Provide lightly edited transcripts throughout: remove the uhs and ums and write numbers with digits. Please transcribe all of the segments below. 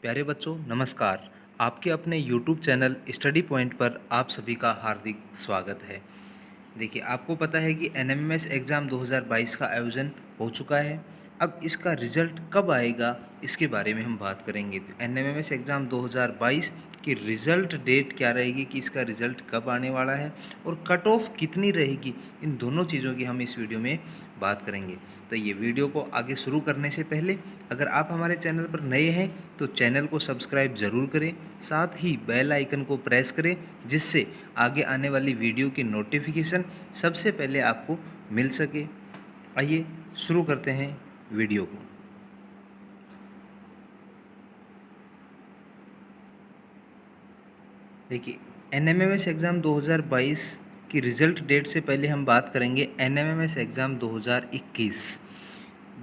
प्यारे बच्चों नमस्कार। आपके अपने YouTube चैनल स्टडी पॉइंट पर आप सभी का हार्दिक स्वागत है। देखिए, आपको पता है कि NMMS एग्ज़ाम 2022 का आयोजन हो चुका है। अब इसका रिज़ल्ट कब आएगा इसके बारे में हम बात करेंगे। तो NMMS एग्ज़ाम 2022 की रिज़ल्ट डेट क्या रहेगी, कि इसका रिज़ल्ट कब आने वाला है और कट ऑफ कितनी रहेगी, इन दोनों चीज़ों की हम इस वीडियो में बात करेंगे। तो ये वीडियो को आगे शुरू करने से पहले अगर आप हमारे चैनल पर नए हैं तो चैनल को सब्सक्राइब ज़रूर करें, साथ ही बेल आइकन को प्रेस करें, जिससे आगे आने वाली वीडियो की नोटिफिकेशन सबसे पहले आपको मिल सके। आइए शुरू करते हैं वीडियो को। देखिए, NMMS एग्ज़ाम 2022 की रिज़ल्ट डेट से पहले हम बात करेंगे NMMS exam 2021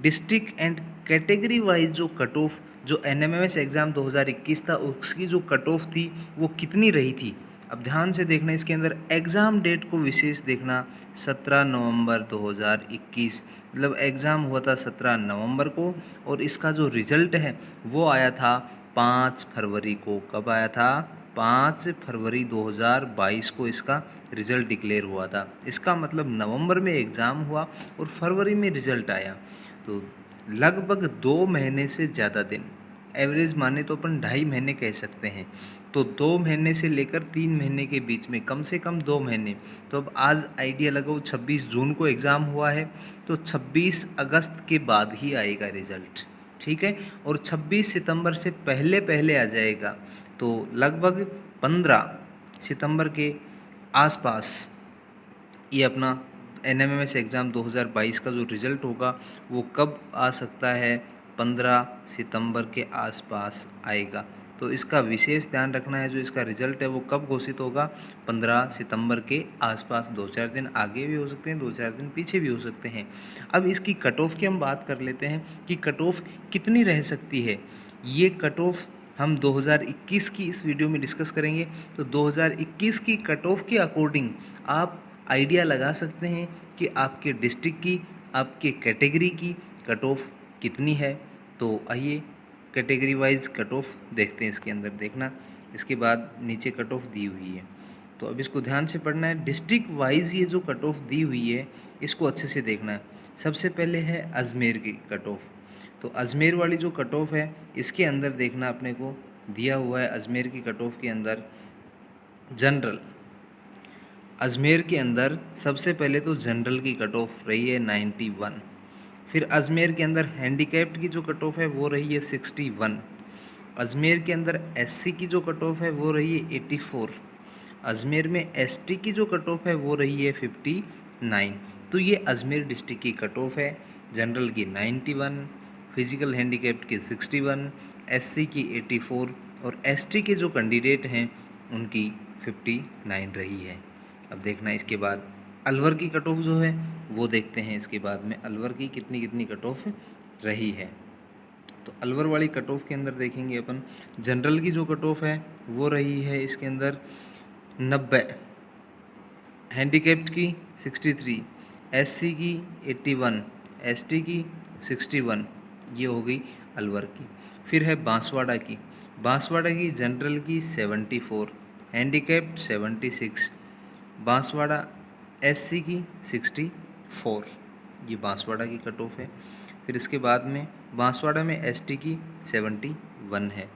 district and category wise जो कट ऑफ जो NMMS एग्ज़ाम 2021 था उसकी जो कट ऑफ थी वो कितनी रही थी। अब ध्यान से देखना, इसके अंदर एग्ज़ाम डेट को विशेष देखना। 17 नवंबर 2021 मतलब एग्ज़ाम हुआ था 17 नवंबर को, और इसका जो रिज़ल्ट है वो आया था 5 फरवरी को। कब आया था? 5 फरवरी 2022 को इसका रिज़ल्ट डिक्लेयर हुआ था। इसका मतलब नवंबर में एग्ज़ाम हुआ और फरवरी में रिज़ल्ट आया, तो लगभग 2 महीने से ज़्यादा दिन, एवरेज माने तो अपन 2.5 महीने कह सकते हैं। तो 2 महीने से लेकर 3 महीने के बीच में कम से कम 2 महीने। तो अब आज आइडिया लगाओ, 26 जून को एग्ज़ाम हुआ है तो 26 अगस्त के बाद ही आएगा रिज़ल्ट, ठीक है। और 26 सितंबर से पहले पहले आ जाएगा, तो लगभग 15 सितंबर के आसपास ये अपना NMMS एग्ज़ाम 2022 का जो रिज़ल्ट होगा वो कब आ सकता है? 15 सितंबर के आसपास आएगा। तो इसका विशेष ध्यान रखना है, जो इसका रिज़ल्ट है वो कब घोषित होगा? 15 सितंबर के आसपास। 2-4 दिन आगे भी हो सकते हैं, 2-4 दिन पीछे भी हो सकते हैं। अब इसकी कट ऑफ की हम बात कर लेते हैं कि कट ऑफ कितनी रह सकती है। ये कट ऑफ हम 2021 की इस वीडियो में डिस्कस करेंगे। तो 2021 की कट ऑफ के अकॉर्डिंग आप आइडिया लगा सकते हैं कि आपके डिस्ट्रिक्ट की, आपके कैटेगरी की कट ऑफ कितनी है। तो आइए कैटेगरी वाइज कट ऑफ देखते हैं। इसके अंदर देखना, इसके बाद नीचे कट ऑफ दी हुई है, तो अब इसको ध्यान से पढ़ना है। डिस्ट्रिक्ट वाइज ये जो कट ऑफ दी हुई है इसको अच्छे से देखना है। सबसे पहले है अजमेर की कट ऑफ। तो अजमेर वाली जो कट ऑफ है इसके अंदर देखना, अपने को दिया हुआ है अजमेर की कट ऑफ के अंदर जनरल। अजमेर के अंदर सबसे पहले तो जनरल की कट ऑफ रही है 91। फिर अजमेर के अंदर हैंडीकैप्ड की जो कट ऑफ है वो रही है 61। अजमेर के अंदर SC की जो कट ऑफ है वो रही है 84। अजमेर में ST की जो कट ऑफ है वो रही है 59। तो ये अजमेर डिस्ट्रिक्ट की कट ऑफ है। जनरल की 91, फिजिकल हैंडीकैप्ड की 61, SC की 84 और ST के जो कैंडिडेट हैं उनकी 59 रही है। अब देखना इसके बाद अलवर की कट ऑफ जो है वो देखते हैं। इसके बाद में अलवर की कितनी कितनी कट ऑफ रही है। तो अलवर वाली कट ऑफ के अंदर देखेंगे अपन, जनरल की जो कट ऑफ है वो रही है इसके अंदर 90, हैंडीकैप्ड की 63, SC की 81, ST की 61। ये हो गई अलवर की। फिर है बांसवाड़ा की। बांसवाड़ा की जनरल की 74, हैंडीकैप्ड 76, बांसवाड़ा SC की 64। ये बांसवाड़ा की कट ऑफ है। फिर इसके बाद में बांसवाड़ा में ST की 71 है।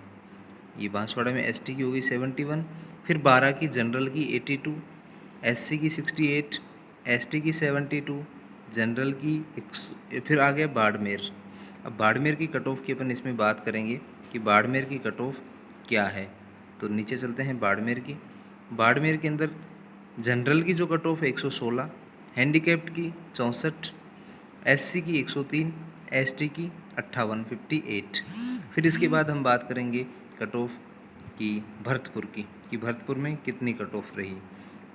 ये बांसवाड़ा में ST की होगी 71। फिर बारा की जनरल की 82, SC की 68, ST की 72, जनरल की फिर आ गया बाड़मेर। अब बाड़मेर की कट ऑफ की अपन इसमें बात करेंगे कि बाड़मेर की कट ऑफ क्या है। तो नीचे चलते हैं बाड़मेर की। बाड़मेर के अंदर जनरल की जो कट ऑफ है 116, हैंडीकैप्ड की 64, SC की 103, ST की 58। फिर इसके बाद हम बात करेंगे कट ऑफ की भरतपुर की, कि भरतपुर में कितनी कट ऑफ रही।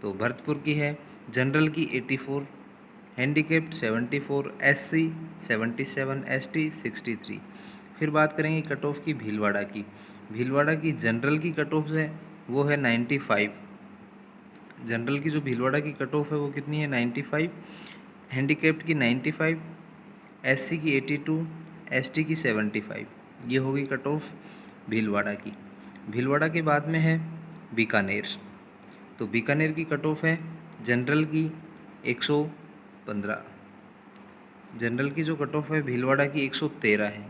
तो भरतपुर की है जनरल की 84, हैंडीकैप्ड 74, SC 77, ST 63। फिर बात करेंगे कट ऑफ की भीलवाड़ा की। भीलवाड़ा की जनरल की कट ऑफ है वो है 95। जनरल की जो भीलवाड़ा की कट ऑफ है वो कितनी है? 95, हैंडीकैप्ड की 95, SC की 82, ST की 75। ये हो गई कट ऑफ भीलवाड़ा की। भीलवाड़ा के बाद में है बीकानेर, तो बीकानेर की कट ऑफ है जनरल की 115, जनरल की जो कट ऑफ है भीलवाड़ा की 113 है।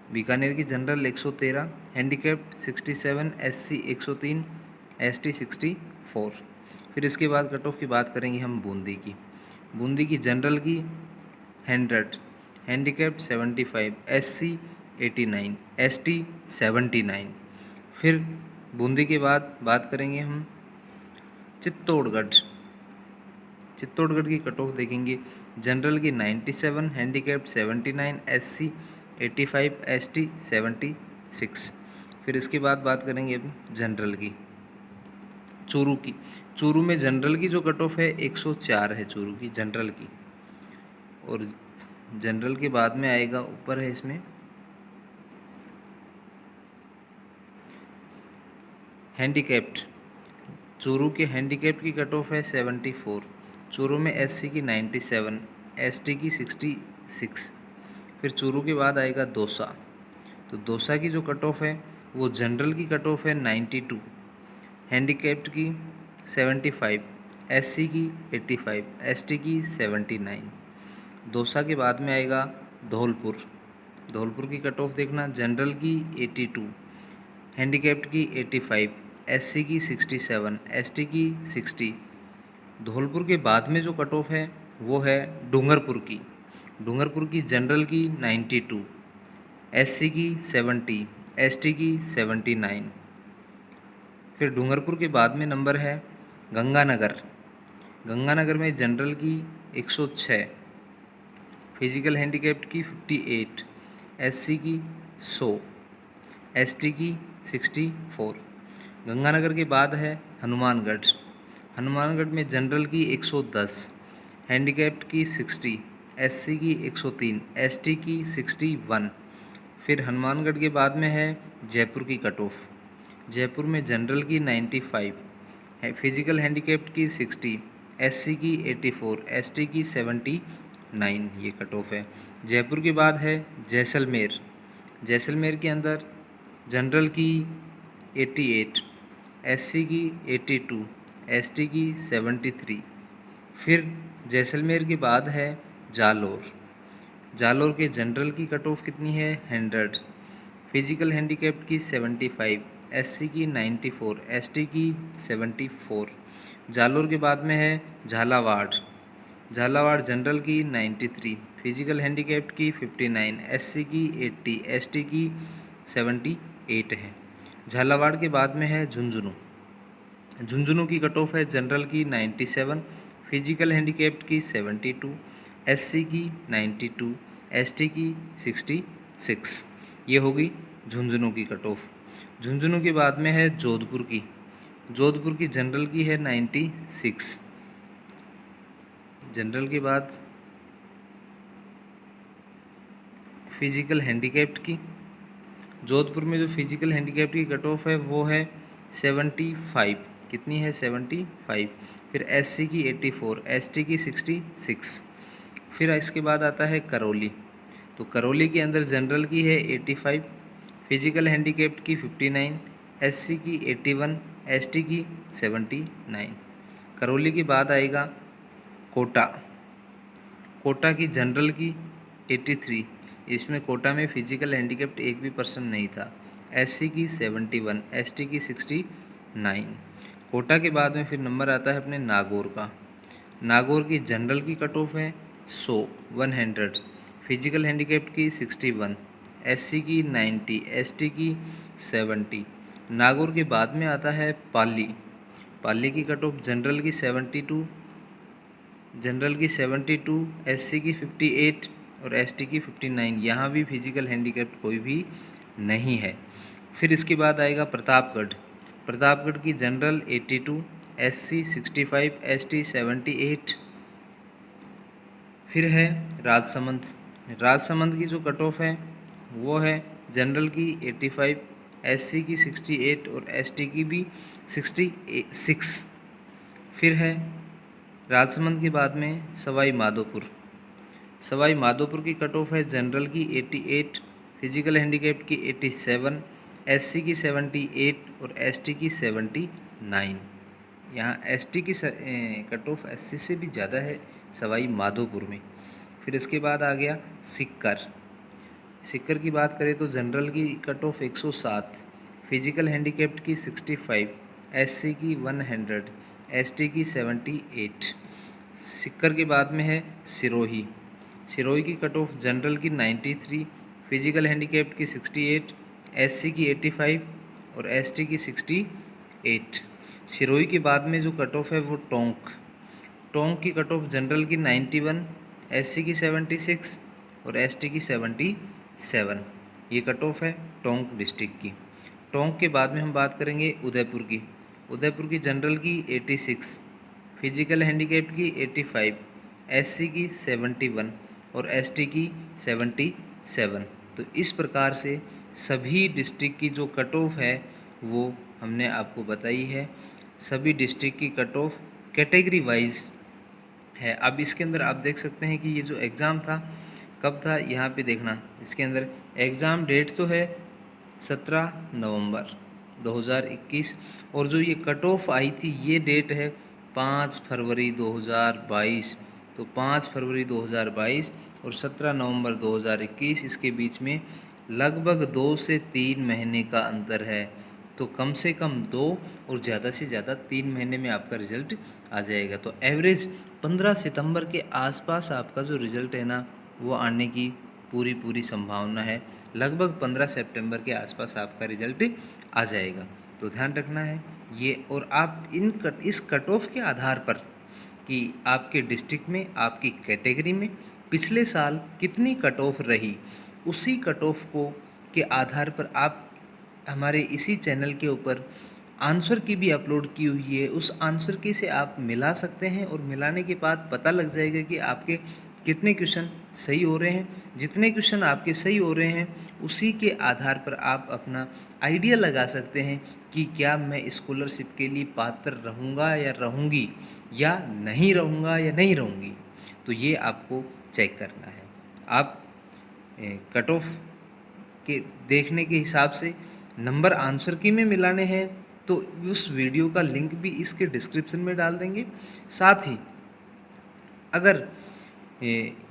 बीकानेर की जनरल 113, हैंडीकैप्ड 67, एससी 103, एसटी 64। फिर इसके बाद कट ऑफ की बात करेंगे हम बूंदी की। बूंदी की जनरल की 100, हैंडीकैप्ड 75, एससी 89, एसटी 79। फिर बूंदी के बाद बात करेंगे हम चित्तौड़गढ़। चित्तौड़गढ़ की कट ऑफ देखेंगे, जनरल की 97, हैंडीकैप्ड 79, एससी 85, एसटी 76। फिर इसके बाद बात करेंगे अब जनरल की चूरू की। चूरू में जनरल की जो कट ऑफ है 104 है चूरू की जनरल की, और जनरल के बाद में आएगा ऊपर है इसमें हैंडीकैप्ड। चूरू के हैंडीकैप्ड की कट ऑफ है 74, चूरू में एससी की 97, एसटी की 66। फिर चूरू के बाद आएगा दौसा, तो दौसा की जो कट ऑफ है वो जनरल की कट ऑफ है 92, हैंडीकैप्ड की 75, एससी की 85, एसटी की 79। दौसा के बाद में आएगा धौलपुर। धौलपुर की कट ऑफ देखना, जनरल की 82, हैंडीकैप्ड की 85, एससी की 67, एसटी की 60। धौलपुर के बाद में जो कट ऑफ है वो है डूंगरपुर की। डूंगरपुर की जनरल की 92, एससी की 70, एसटी की 79। फिर डूंगरपुर के बाद में नंबर है गंगानगर। गंगानगर में जनरल की 106, फिजिकल हैंडीकैप्ड की 58, एससी की 100, एसटी की 64। गंगानगर के बाद है हनुमानगढ़। हनुमानगढ़ में जनरल की 110, हैंडीकैप्ड की 60, एससी की 103, एसटी की 61। फिर हनुमानगढ़ के बाद में है जयपुर की कट ऑफ। जयपुर में जनरल की 95 है, फिजिकल हैंडीकैप्ड की 60, एससी की 84, एसटी की 79। ये कट ऑफ है। जयपुर के बाद है जैसलमेर। जैसलमेर के अंदर जनरल की 88, एससी की 82, एसटी की 73। फिर जैसलमेर के बाद है जालोर। जालोर के जनरल की कट ऑफ कितनी है 100, फिजिकल हैंडीकैप्ड की 75, एससी की 94, एसटी की 74। जालोर के बाद में है झालावाड़। झालावाड़ जनरल की 93, फिजिकल हैंडीकैप्ड की 59, एससी की 80, एसटी की 78 है। झालावाड़ के बाद में है झुंझुनू। झुंझुनू की कट ऑफ है जनरल की 97, फिजिकल हैंडीकैप्ड की 72, एससी की 92, एसटी की 66। ये होगी झुंझुनू की कट ऑफ। झुंझुनू के बाद में है जोधपुर की। जोधपुर की जनरल की है 96, जनरल के बाद फिजिकल हैंडीकैप्ड की। जोधपुर में जो फिजिकल हैंडीकैप्ड की कट ऑफ है वो है 75, कितनी है 75। फिर एससी की 84, एसटी की 66। फिर इसके बाद आता है करौली। तो करौली के अंदर जनरल की है 85, फिजिकल हैंडीकैप्ड की 59, एससी की 81, एसटी की 79। करौली के बाद आएगा कोटा। कोटा की जनरल की 83, इसमें कोटा में फिजिकल हैंडीकैप्ड एक भी पर्सन नहीं था, एससी की 71, एसटी की 69। कोटा के बाद में फिर नंबर आता है अपने नागौर का। नागौर की जनरल की कट ऑफ है 100, फिजिकल हैंडीकैप्ड की 61, एससी की 90, एसटी की 70। नागौर के बाद में आता है पाली। पाली की कट ऑफ जनरल की 72, एससी की 58 और एसटी की 59। यहाँ भी फिजिकल हैंडीकैप्ड कोई भी नहीं है। फिर इसके बाद आएगा प्रतापगढ़। प्रतापगढ़ की जनरल 82, एससी 65, एसटी 78। फिर है राजसमंद। राजसमंद की जो कट ऑफ है वो है जनरल की 85, एससी की 68 और एसटी की भी 66। फिर है राजसमंद के बाद में सवाई माधोपुर। सवाई माधोपुर की कट ऑफ है जनरल की 88, फिजिकल हैंडीकैप्ड की 87, एससी की 78 और एसटी की 79। यहाँ एसटी की कट ऑफ एससी से भी ज़्यादा है सवाई माधोपुर में। फिर इसके बाद आ गया सिक्कर की बात करें तो जनरल की कट ऑफ 107, फिजिकल हैंडीकैप्ड की 65, एससी की 100, एसटी की 78। सिक्कर के बाद में है सिरोही की कट ऑफ जनरल की 93, फिजिकल हैंडीकैप्ड की 68, एससी की 85 और एसटी की 68। सिरोही के बाद में जो कट ऑफ है वो टोंक की कट ऑफ जनरल की 91, एससी की 76 और एसटी की 77। ये कट ऑफ है टोंक डिस्ट्रिक्ट की। टोंक के बाद में हम बात करेंगे उदयपुर की जनरल की 86, फिजिकल हैंडीकैप्ड की 85, एससी की 71 और एसटी की 77। तो इस प्रकार से सभी डिस्ट्रिक्ट की जो कट ऑफ है वो हमने आपको बताई है। सभी डिस्ट्रिक्ट की कट ऑफ कैटेगरी वाइज है। अब इसके अंदर आप देख सकते हैं कि ये जो एग्ज़ाम था कब था, यहाँ पे देखना। इसके अंदर एग्ज़ाम डेट तो है 17 नवंबर 2021 और जो ये कट ऑफ आई थी ये डेट है 5 फरवरी 2022। तो 5 फरवरी 2022 और 17 नवंबर 2021 इसके बीच में लगभग 2 से 3 महीने का अंतर है। तो कम से कम 2 और ज़्यादा से ज़्यादा 3 महीने में आपका रिज़ल्ट आ जाएगा। तो एवरेज 15 सितंबर के आसपास आपका जो रिज़ल्ट है ना वो आने की पूरी संभावना है। लगभग 15 सितंबर के आसपास आपका रिज़ल्ट आ जाएगा। तो ध्यान रखना है ये। और आप इस कट ऑफ के आधार पर कि आपके डिस्ट्रिक्ट में आपकी कैटेगरी में पिछले साल कितनी कट ऑफ रही, उसी कट ऑफ को के आधार पर आप हमारे इसी चैनल के ऊपर आंसर की भी अपलोड की हुई है। उस आंसर की से आप मिला सकते हैं और मिलाने के बाद पता लग जाएगा कि आपके कितने क्वेश्चन सही हो रहे हैं। जितने क्वेश्चन आपके सही हो रहे हैं उसी के आधार पर आप अपना आइडिया लगा सकते हैं कि क्या मैं स्कॉलरशिप के लिए पात्र रहूँगा या रहूँगी, या नहीं रहूँगा या नहीं रहूँगी। तो ये आपको चेक करना है। आप कट ऑफ के देखने के हिसाब से नंबर आंसर की में मिलाने हैं तो उस वीडियो का लिंक भी इसके डिस्क्रिप्शन में डाल देंगे। साथ ही अगर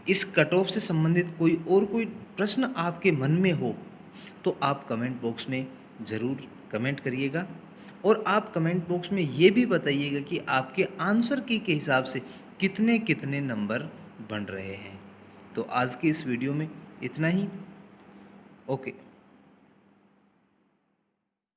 इस कट ऑफ से संबंधित कोई प्रश्न आपके मन में हो तो आप कमेंट बॉक्स में ज़रूर कमेंट करिएगा। और आप कमेंट बॉक्स में ये भी बताइएगा कि आपके आंसर की के हिसाब से कितने कितने नंबर बन रहे हैं। तो आज की इस वीडियो में इतना ही। ओके।